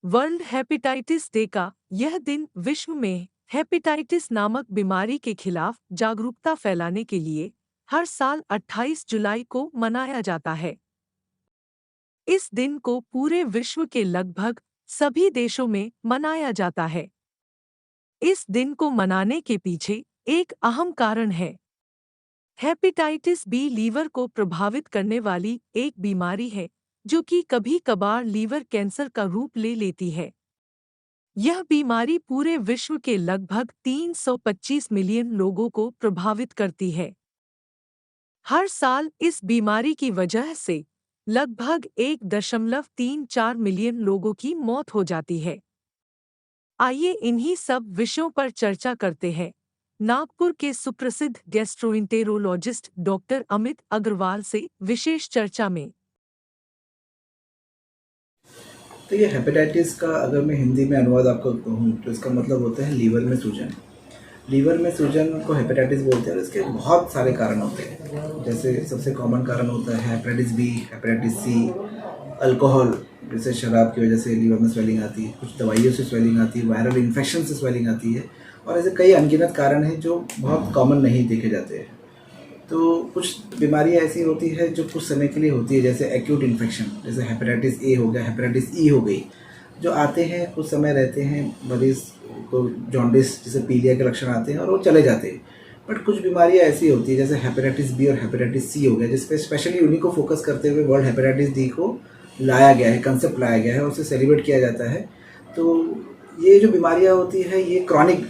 World hepatitis day का यह दिन विश्व में हेपेटाइटिस नामक बीमारी के खिलाफ जागरूकता फैलाने के लिए हर साल 28 जुलाई को मनाया जाता है। इस दिन को पूरे विश्व के लगभग सभी देशों में मनाया जाता है। इस दिन को मनाने के पीछे एक अहम कारण है। हेपेटाइटिस बी लीवर को प्रभावित करने वाली एक बीमारी है जो कि कभी-कभार लीवर कैंसर का रूप ले लेती है। यह बीमारी पूरे विश्व के लगभग 325 मिलियन लोगों को प्रभावित करती है। हर साल इस बीमारी की वजह से लगभग 1.34 मिलियन लोगों की मौत हो जाती है। आइए इन्हीं सब विषयों पर चर्चा करते हैं। नागपुर के सुप्रसिद्ध गैस्ट्रोएंटेरोलॉजिस्ट डॉक्टर अमित अग्रवाल से विशेष चर्चा में। तो ये हेपेटाइटिस का अगर मैं हिंदी में अनुवाद आपको कहूँ तो इसका मतलब होता है लीवर में सूजन। लीवर में सूजन को हेपेटाइटिस बोलते हैं और इसके बहुत सारे कारण होते हैं। जैसे सबसे कॉमन कारण होता है hepatitis B, hepatitis C, alcohol, जैसे शराब की वजह से लीवर में स्वेलिंग आती है, कुछ दवाइयों से स्वेलिंग आती है, वायरल इन्फेक्शन से स्वेलिंग आती है, और ऐसे कई अनगिनत कारण हैं जो बहुत कॉमन नहीं देखे जाते हैं। तो कुछ बीमारियां ऐसी होती है जो कुछ समय के लिए होती है, जैसे एक्यूट इन्फेक्शन, जैसे हेपेटाइटिस ए हो गया, हेपेटाइटिस ई हो गई, जो आते हैं कुछ समय रहते हैं, मरीज को जॉन्डिस जैसे पीलिया के लक्षण आते हैं और वो चले जाते हैं। बट कुछ बीमारियां ऐसी होती है जैसे हेपेटाइटिस बी और हेपेटाइटिस सी हो गया, जिसपे स्पेशली उन्हीं को फोकस करते हुए वर्ल्ड हेपेटाइटिस डी को लाया गया है, कंसेप्ट लाया गया है और उसे सेलिब्रेट किया जाता है। तो ये जो बीमारियां होती है ये क्रॉनिक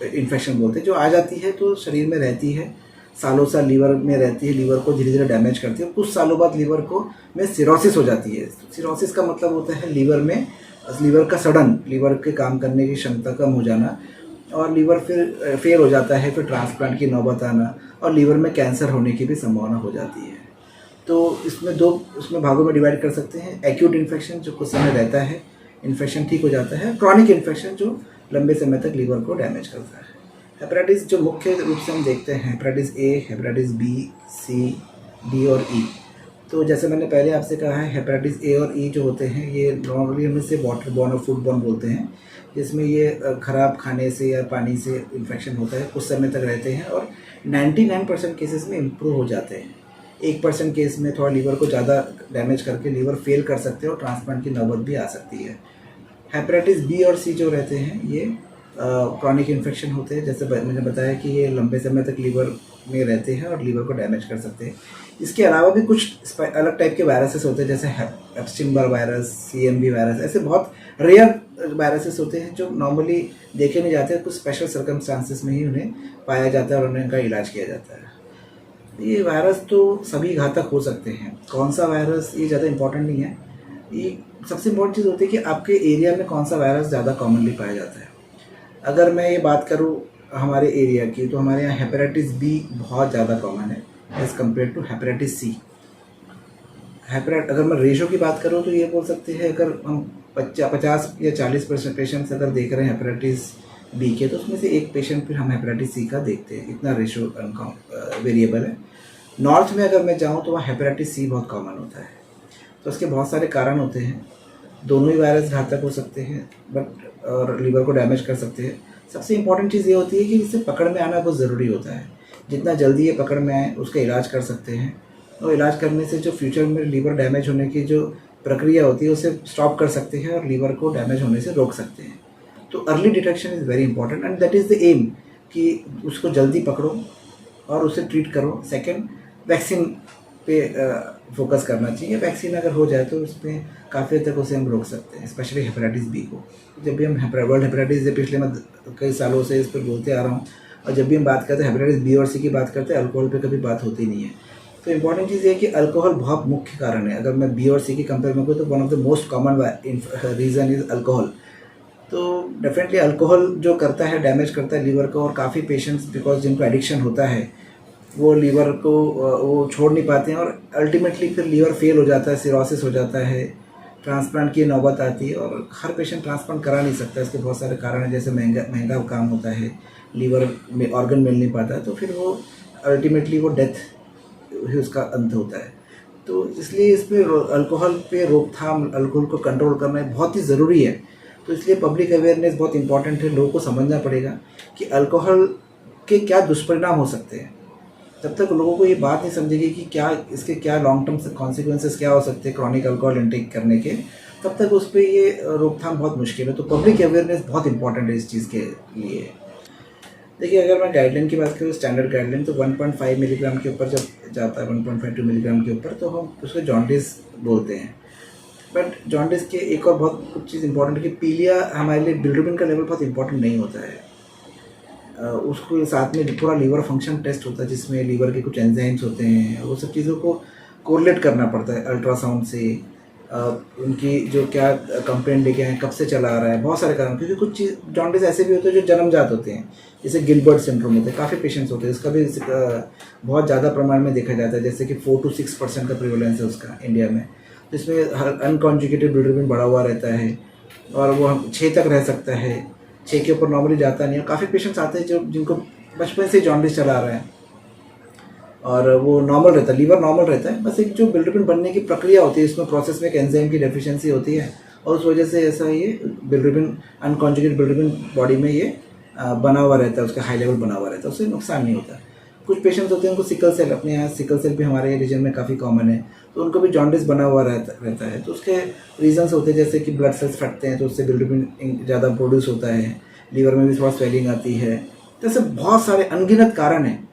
इन्फेक्शन बोलते हैं, जो आ जाती है तो शरीर में रहती है, सालों साल लीवर में रहती है, लीवर को धीरे धीरे डैमेज करती है, कुछ सालों बाद लीवर को में सिरोसिस हो जाती है। सिरोसिस का मतलब होता है लीवर का सडन लीवर के काम करने की क्षमता कम हो जाना, और लीवर फिर फेल हो जाता है, फिर ट्रांसप्लांट की नौबत आना और लीवर में कैंसर होने की भी संभावना हो जाती है। तो इसमें भागों में डिवाइड कर सकते हैं। एक्यूट इन्फेक्शन जो कुछ समय रहता है, इन्फेक्शन ठीक हो जाता है। क्रॉनिक इन्फेक्शन जो लंबे समय तक लीवर को डैमेज करता है। हेपेटाइटिस जो मुख्य रूप से हम देखते हैं, hepatitis A, hepatitis B, C, D और ई। तो जैसे मैंने पहले आपसे कहा है, हेपेटाइटिस ए और ई जो होते हैं ये नॉर्मली हम इसे वाटर बॉर्न और फूड बॉर्न बोलते हैं, जिसमें ये खराब खाने से या पानी से इन्फेक्शन होता है, कुछ समय तक रहते हैं और 99% केसेस में इम्प्रूव हो जाते हैं। 1% केस में थोड़ा लीवर को ज़्यादा डैमेज करके लीवर फेल कर सकते हैं और ट्रांसप्लांट की नौबत भी आ सकती है। हेपेटाइटिस बी और सी जो रहते हैं ये क्रॉनिक इन्फेक्शन होते हैं, जैसे मैंने बताया कि ये लंबे समय तक लीवर में रहते हैं और लीवर को डैमेज कर सकते हैं। इसके अलावा भी कुछ अलग टाइप के वायरसेस होते हैं, जैसे एप्स्टीन-बार वायरस, CMV वायरस, ऐसे बहुत रेयर वायरसेस होते हैं जो नॉर्मली देखे नहीं जाते, कुछ स्पेशल सर्कमस्टांसिस में ही उन्हें पाया जाता है और उन्हें उनका इलाज किया जाता है। ये वायरस तो सभी घातक हो सकते हैं। कौन सा वायरस ये ज़्यादा इंपॉर्टेंट नहीं है, ये सबसे इम्पोर्टेंट चीज़ होती है कि आपके एरिया में कौन सा वायरस ज़्यादा कॉमनली पाया जाता है। अगर मैं ये बात करूँ हमारे एरिया की, तो हमारे यहाँ हेपेटाइटिस बी बहुत ज़्यादा कॉमन है as compare to hepatitis C. अगर मैं रेशो की बात करूँ तो ये बोल सकते हैं, अगर हम 50 या 40% पेशेंट्स अगर देख रहे हैं हेपेटाइटिस बी के, तो उसमें से एक पेशेंट फिर हम हेपेटाइटिस सी का देखते हैं। इतना रेशो वेरिएबल है। नॉर्थ में अगर मैं जाऊँ तो वहाँ हेपेटाइटिस सी बहुत कॉमन होता है। तो उसके बहुत सारे कारण होते हैं। दोनों ही वायरस घातक हो सकते हैं बट और लीवर को डैमेज कर सकते हैं। सबसे इम्पॉर्टेंट चीज़ ये होती है कि इसे पकड़ में आना बहुत ज़रूरी होता है। जितना जल्दी ये पकड़ में आए उसका इलाज कर सकते हैं, और इलाज करने से जो फ्यूचर में लीवर डैमेज होने की जो प्रक्रिया होती है उसे स्टॉप कर सकते हैं और लीवर को डैमेज होने से रोक सकते हैं। तो early detection is very important and that is the aim, कि उसको जल्दी पकड़ो और उसे ट्रीट करो। सेकेंड, वैक्सीन पे फोकस करना चाहिए। वैक्सीन अगर हो जाए तो उसमें काफ़ी हद तक उसे हम रोक सकते हैं, स्पेशली हेपेटाइटिस बी को। जब भी हम वर्ल्ड हेपेटाइटिस डे पिछले मैं कई सालों से इस पर बोलते आ रहा हूँ, और जब भी हम बात करते हैं हेपेटाइटिस बी और सी की बात करते हैं, अल्कोहल पे कभी बात होती नहीं है। तो इंपॉर्टेंट चीज़ ये है कि अल्कोहल बहुत मुख्य कारण है। अगर मैं बी और सी की कंपेयर में करूँ तो one of the most common reason is alcohol. तो डेफिनेटली अल्कोहल जो करता है, डैमेज करता है लीवर को, और काफ़ी पेशेंट्स बिकॉज जिनको एडिक्शन होता है वो लीवर को वो छोड़ नहीं पाते हैं और अल्टीमेटली फिर लीवर फेल हो जाता है, सिरोसिस हो जाता है, ट्रांसप्लांट की नौबत आती है। और हर पेशेंट ट्रांसप्लांट करा नहीं सकता, इसके बहुत सारे कारण हैं, जैसे महंगा काम होता है, लीवर में ऑर्गन मिल नहीं पाता है, तो फिर वो अल्टीमेटली वो डेथ ही उसका अंत होता है। तो इसलिए इस पर अल्कोहल पे रोकथाम, अल्कोहल को कंट्रोल करना बहुत ही ज़रूरी है। तो इसलिए पब्लिक अवेयरनेस बहुत इंपॉर्टेंट है। लोगों को समझना पड़ेगा कि अल्कोहल के क्या दुष्परिणाम हो सकते हैं। जब तक लोगों को ये बात नहीं समझेगी कि क्या इसके क्या लॉन्ग टर्म कॉन्सिक्वेंसेस क्या हो सकते हैं क्रॉनिक अल्कोहल इंटेक करने के, तब तक उस पर ये रोकथाम बहुत मुश्किल है। तो पब्लिक अवेयरनेस बहुत इंपॉर्टेंट है इस चीज़ के लिए। देखिए, अगर मैं गाइडलाइन की बात करूँ, स्टैंडर्ड गाइडलाइन, तो 1.5 मिलीग्राम के ऊपर जब जाता है, 1.52 मिलीग्राम के ऊपर, तो हम उसको जॉन्डिस बोलते हैं। बट जॉन्डिस के एक और बहुत कुछ चीज़ इंपॉर्टेंट है कि पीलिया हमारे लिए बिलिरुबिन का लेवल बहुत इंपॉर्टेंट नहीं होता है। उसको साथ में पूरा लीवर फंक्शन टेस्ट होता है जिसमें लीवर के कुछ एंजाइम्स होते हैं, वो सब चीज़ों को कोरिलेट करना पड़ता है अल्ट्रासाउंड से। उनकी जो क्या कंप्लेंट लेके आए, कब से चला आ रहा है, बहुत सारे कारण, क्योंकि कुछ चीज़ जॉन्डिस ऐसे भी होते हैं जो जन्मजात होते हैं, जैसे गिलबर्ट सिंड्रोम होते हैं, काफ़ी पेशेंट्स होते हैं, उसका भी बहुत ज़्यादा प्रमाण में देखा जाता है, जैसे कि 4 to 6% का प्रिवलेंस है उसका इंडिया में, जिसमें अनकॉन्जुगेटेड बिलिरुबिन बढ़ा हुआ रहता है और वो 6 तक रह सकता है, 6 के ऊपर नॉर्मली जाता नहीं है। काफ़ी पेशेंट्स आते हैं जो जिनको बचपन से जॉन्डिस चला आ रहा है और वो नॉर्मल रहता है, लीवर नॉर्मल रहता है, बस एक जो बिलिरुबिन बनने की प्रक्रिया होती है इसमें प्रोसेस में एक एंजाइम की डेफिशिएंसी होती है और उस वजह से ऐसा ये बिलिरुबिन, अनकॉन्जुगेटेड बिलिरुबिन बॉडी में ये बना हुआ रहता है, उसका हाई लेवल बना हुआ रहता है, उससे नुकसान नहीं होता। कुछ पेशेंट्स होते हैं उनको सिकल सेल, अपने यहाँ सिकल सेल भी हमारे रीजन में काफ़ी कॉमन है, तो उनको भी जॉन्डिस बना हुआ रहता है। तो उसके रीजंस होते हैं जैसे कि ब्लड सेल्स फटते हैं तो उससे बिलिरुबिन ज़्यादा प्रोड्यूस होता है, लीवर में भी थोड़ा स्वेलिंग आती है, तो ऐसे बहुत सारे अनगिनत कारण हैं।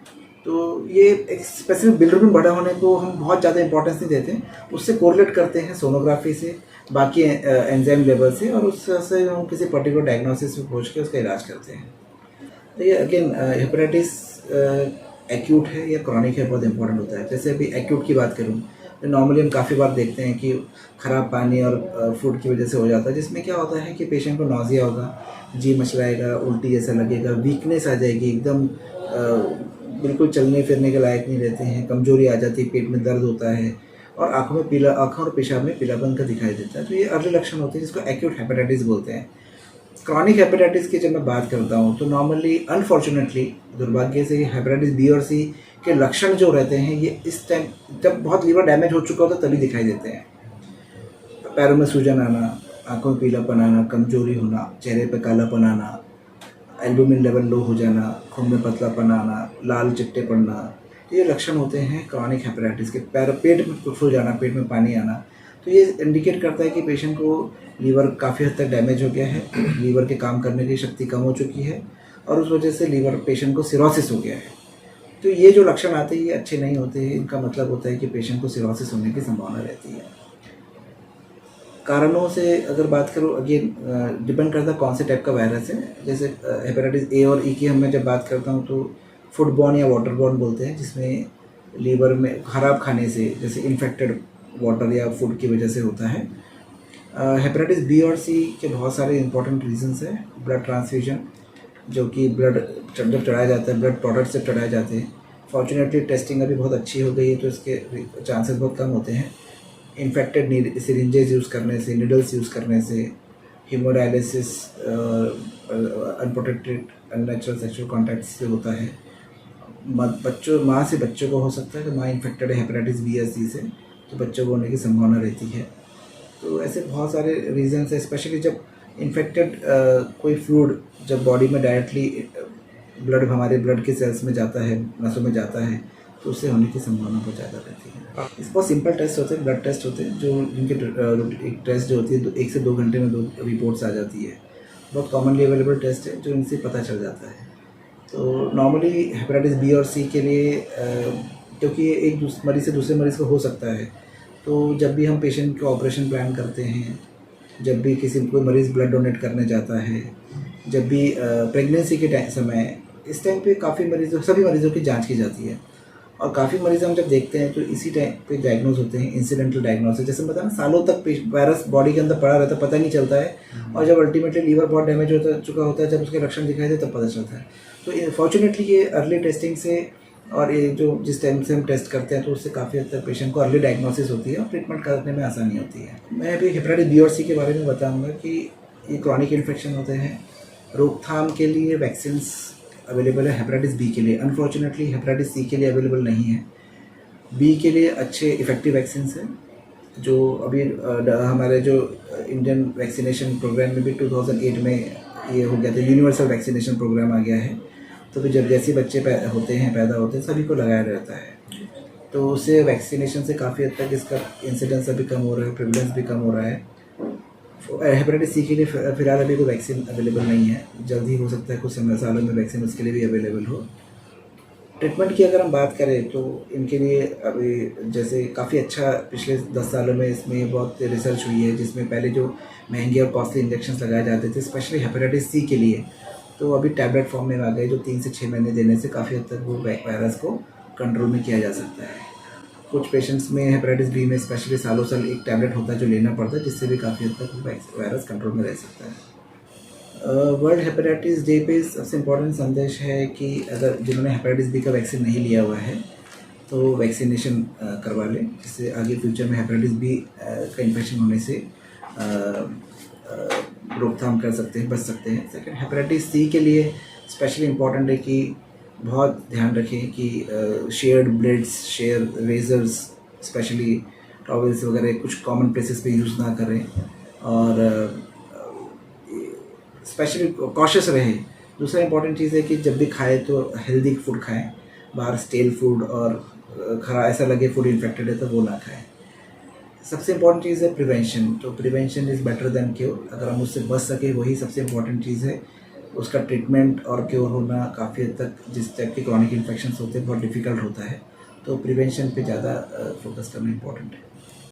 तो ये एक स्पेसिफिक बिलिरुबिन बढ़ा होने को हम बहुत ज़्यादा इंपॉर्टेंस नहीं देते, उससे कोरिलेट करते हैं सोनोग्राफी से, बाकी एंजाइम लेवल से, और उससे हम किसी पर्टिकुलर डायग्नोसिस पे पहुँच के उसका इलाज करते हैं। तो ये अगेन हेपेटाइटिस एक्यूट है या क्रॉनिक है, बहुत इंपॉर्टेंट होता है। जैसे अभी एक्यूट की बात करूँ तो नॉर्मली हम काफ़ी बार देखते हैं कि ख़राब पानी और फूड की वजह से हो जाता है, जिसमें क्या होता है कि पेशेंट को नौजिया होगा, जी मचलाएगा, उल्टी जैसा लगेगा, वीकनेस आ जाएगी, एकदम बिल्कुल चलने फिरने के लायक नहीं रहते हैं, कमजोरी आ जाती है, पेट में दर्द होता है और आँखों और पेशाब में पीलापन का दिखाई देता है। तो ये अर्ली लक्षण होते हैं जिसको एक्यूट हेपेटाइटिस बोलते हैं। क्रॉनिक हेपेटाइटिस की जब मैं बात करता हूँ तो नॉर्मली अनफॉर्चुनेटली दुर्भाग्य से हेपेटाइटिस बी और सी के लक्षण जो रहते हैं ये इस टाइम जब बहुत लीवर डैमेज हो चुका होता है तभी दिखाई देते हैं। पैरों में सूजन आना, आंखों में पीलापन आना, कमजोरी होना, चेहरे पे कालापन आना, एल्बुमिन लेवल लो हो जाना, खून में पतलापन आना, लाल चिट्टे पड़ना, तो ये लक्षण होते हैं क्रॉनिक हेपेटाइटिस के। पेट में फूल जाना, पेट में पानी आना, तो ये इंडिकेट करता है कि पेशेंट को लीवर काफ़ी हद तक डैमेज हो गया है, लीवर के काम करने की शक्ति कम हो चुकी है और उस वजह से लीवर पेशेंट को सिरोसिस हो गया है। तो ये जो लक्षण आते हैं ये अच्छे नहीं होते हैं, इनका मतलब होता है कि पेशेंट को सिरोसिस होने की संभावना रहती है। कारणों से अगर बात करूँ, अगेन डिपेंड करता है कौन से टाइप का वायरस है। जैसे हेपेटाइटिस ए और ई की मैं जब बात करता हूँ तो फूड बॉर्न या वाटर बॉर्न बोलते हैं, जिसमें लीवर में खराब खाने से, जैसे इन्फेक्टेड वाटर या फूड की वजह से होता है। हेपेटाइटिस बी और सी के बहुत सारे इंपॉर्टेंट रीजंस हैं। ब्लड ट्रांसफ्यूजन, जो कि ब्लड जब चढ़ाया जाता है, ब्लड प्रोडक्ट से चढ़ाए जाते हैं। फॉर्चुनेटली टेस्टिंग अभी बहुत अच्छी हो गई है तो इसके चांसेस बहुत कम होते हैं। इन्फेक्टेड सिरिंजेस यूज़ करने से, निडल्स यूज़ करने से, haemodialysis, unprotected unnatural sexual contact से होता है। माँ से बच्चों को हो सकता है कि माँ इन्फेक्टेड है हेपेटाइटिस बी या सी से, तो बच्चों को होने की संभावना रहती है। तो ऐसे बहुत सारे रीजंस है, स्पेशली जब इन्फेक्टेड कोई फ्लूइड जब बॉडी में डायरेक्टली ब्लड, हमारे ब्लड के सेल्स में जाता है, नसों में जाता है, तो उससे होने की संभावना बहुत ज़्यादा रहती है। इस बहुत सिंपल टेस्ट होते हैं, ब्लड टेस्ट होते हैं, जो जिनके एक टेस्ट जो होती है 1 से 2 घंटे में 2 रिपोर्ट्स आ जाती है। बहुत कॉमनली अवेलेबल टेस्ट है जो इनसे पता चल जाता है। तो नॉर्मली हेपेटाइटिस बी और सी के लिए क्योंकि एक मरीज़ से दूसरे मरीज़ को हो सकता है, तो जब भी हम पेशेंट का ऑपरेशन प्लान करते हैं, जब भी कोई मरीज़ ब्लड डोनेट करने जाता है, जब भी प्रेगनेंसी के समय, इस टाइम पे सभी मरीज़ों की जांच की जाती है। और काफ़ी मरीज़ हम जब देखते हैं तो इसी टाइम पे डायग्नोज होते हैं, इंसिडेंटल डायग्नोसिस, जैसे पता ना सालों तक वायरस बॉडी के अंदर पड़ा रहता है, पता नहीं चलता है, और जब अल्टीमेटली लीवर बहुत डैमेज चुका होता है, जब उसके लक्षण दिखाई दे तब पता चलता है। तो फॉर्चुनेटली ये अर्ली टेस्टिंग से, और ये जो जिस टाइम से हम टेस्ट करते हैं तो उससे काफ़ी हद तक पेशेंट को अर्ली डायग्नोसिस होती है और ट्रीटमेंट करने में आसानी होती है। मैं अभी हेपेटाइटिस बी और सी के बारे में बताऊंगा कि ये क्रॉनिक इन्फेक्शन होते हैं। रोकथाम के लिए वैक्सीन्स अवेलेबल है हेपेटाइटिस बी के लिए, अनफॉर्चुनेटली हेपेटाइटिस सी के लिए अवेलेबल नहीं है। बी के लिए अच्छे इफेक्टिव वैक्सीन्स हैं, जो अभी हमारे जो इंडियन वैक्सीनेशन प्रोग्राम में भी 2008 में ये हो गया था, यूनिवर्सल वैक्सीनेशन प्रोग्राम आ गया है। तो भी जब जैसे बच्चे पैदा होते हैं सभी को लगाया रहता है। तो उससे वैक्सीनेशन से काफ़ी हद तक इसका इंसिडेंस अभी कम हो रहा है, प्रिवलेंस भी कम हो रहा है। हेपेटाइटिस सी के लिए फिलहाल अभी कोई वैक्सीन अवेलेबल नहीं है, जल्द ही हो सकता है कुछ सालों में वैक्सीन उसके लिए भी अवेलेबल हो। ट्रीटमेंट की अगर हम बात करें तो इनके लिए अभी जैसे काफ़ी अच्छा पिछले 10 सालों में इसमें बहुत रिसर्च हुई है, जिसमें पहले जो महंगे और कॉस्टली इंजेक्शन लगाए जाते थे स्पेशली हेपेटाइटिस सी के लिए, तो अभी टैबलेट फॉर्म में आ गए जो 3 से 6 महीने देने से काफ़ी हद तक वो वायरस को कंट्रोल में किया जा सकता है। कुछ पेशेंट्स में हेपेटाइटिस बी में स्पेशली सालों साल एक टैबलेट होता है जो लेना पड़ता है, जिससे भी काफ़ी हद तक वायरस कंट्रोल में रह सकता है। वर्ल्ड हेपेटाइटिस डे पे सबसे इम्पोर्टेंट संदेश है कि अगर जिन्होंने हेपेटाइटिस बी का वैक्सीन नहीं लिया हुआ है तो वैक्सीनेशन करवा लें, जिससे आगे फ्यूचर में हेपेटाइटिस बी का इन्फेक्शन होने से रोकथाम कर सकते हैं, बच सकते हैं। सेकेंड, हेपेटाइटिस सी के लिए स्पेशली इम्पॉर्टेंट है कि बहुत ध्यान रखें कि shared blades, share razors, specially towels वगैरह कुछ कॉमन प्लेसेस पे यूज़ ना करें, और स्पेशली कॉशियस रहें। दूसरा इंपॉर्टेंट चीज़ है कि जब भी खाएं तो हेल्दी फूड खाएं, बाहर स्टेल फूड और खरा ऐसा लगे फूड इन्फेक्टेड है तो वो ना खाएं। सबसे इम्पॉर्टेंट चीज़ है प्रिवेंशन, तो prevention is better than cure. अगर हम उससे बच सके वही सबसे इम्पॉर्टेंट चीज़ है। उसका ट्रीटमेंट और क्योर होना काफ़ी हद तक जिस टाइप के क्रॉनिक इन्फेक्शन होते हैं बहुत डिफ़िकल्ट होता है, तो प्रिवेंशन पे ज़्यादा फोकस करना इम्पॉर्टेंट है।